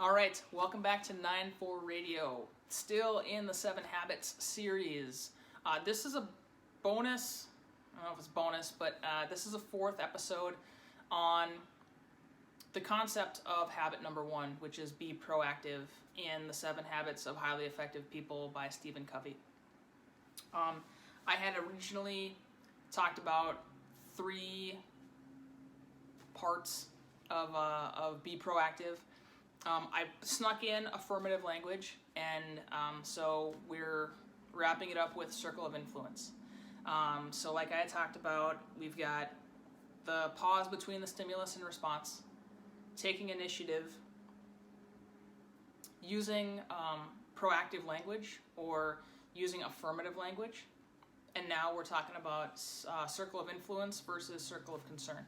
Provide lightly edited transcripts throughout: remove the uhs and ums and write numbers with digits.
All right, welcome back to 9-4 Radio. Still in the 7 Habits series. This is a bonus, I don't know if it's bonus, but this is a 4th episode on the concept of habit number 1, which is be proactive in the 7 Habits of Highly Effective People by Stephen Covey. I had originally talked about 3 parts of be proactive. I snuck in affirmative language, and so we're wrapping it up with circle of influence. So like I had talked about, we've got the pause between the stimulus and response, taking initiative, using proactive language or using affirmative language, and now we're talking about circle of influence versus circle of concern.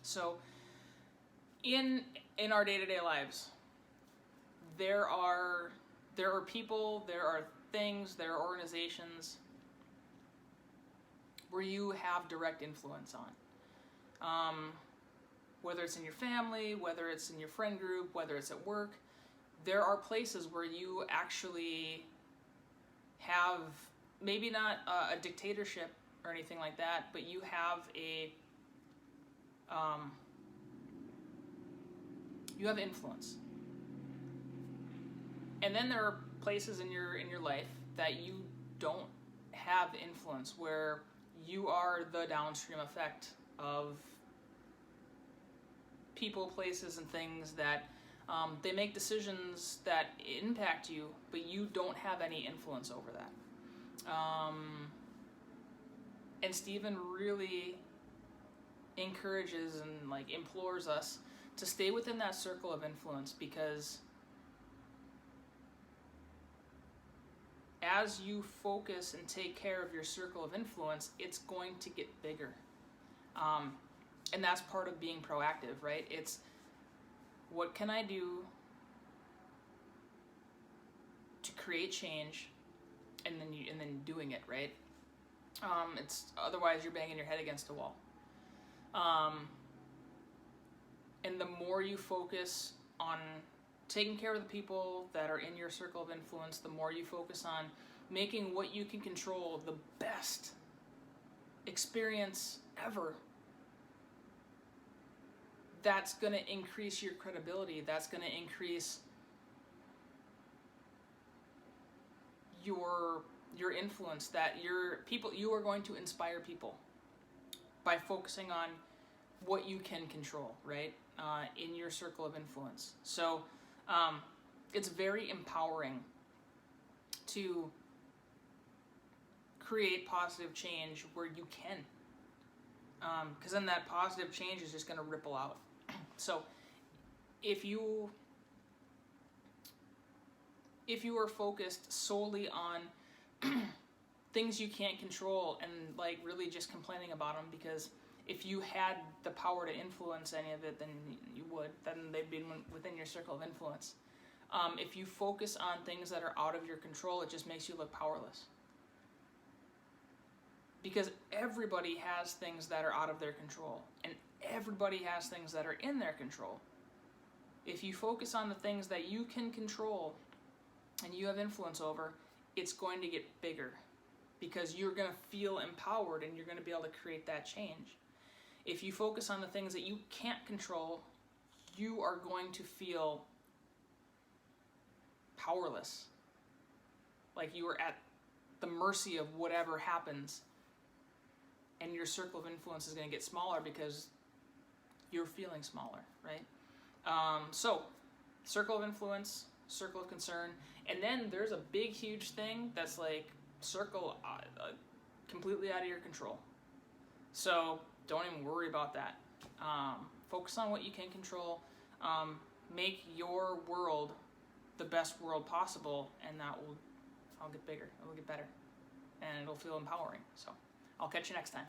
So in our day-to-day lives, there are people, there are things, there are organizations where you have direct influence on. Whether it's in your family, whether it's in your friend group, whether it's at work, there are places where you actually have, maybe not a dictatorship or anything like that, but you have you have influence. And then there are places in your life that you don't have influence, where you are the downstream effect of people, places, and things that they make decisions that impact you, but you don't have any influence over that. And Stephen really encourages and implores us to stay within that circle of influence, because as you focus and take care of your circle of influence, it's going to get bigger. And that's part of being proactive, right? It's, what can I do to create change, and then doing it, right? It's, otherwise you're banging your head against a wall. And the more you focus on taking care of the people that are in your circle of influence, the more you focus on making what you can control the best experience ever, that's going to increase your credibility. That's going to increase your influence, that you are going to inspire people by focusing on what you can control, right? In your circle of influence. So it's very empowering to create positive change where you can, because then that positive change is just going to ripple out. So if you are focused solely on things you can't control and really just complaining about them, because if you had the power to influence any of it, then you would. Then they'd be within your circle of influence. If you focus on things that are out of your control, it just makes you look powerless. Because everybody has things that are out of their control, and everybody has things that are in their control. If you focus on the things that you can control and you have influence over, it's going to get bigger, because you're going to feel empowered and you're going to be able to create that change. If you focus on the things that you can't control, you are going to feel powerless. Like you are at the mercy of whatever happens, and your circle of influence is going to get smaller because you're feeling smaller, right? So, circle of influence, circle of concern, and then there's a big, huge thing that's circle completely out of your control. So don't even worry about that. Focus on what you can control. Make your world the best world possible, and I'll get bigger. It'll get better, and it'll feel empowering. So I'll catch you next time.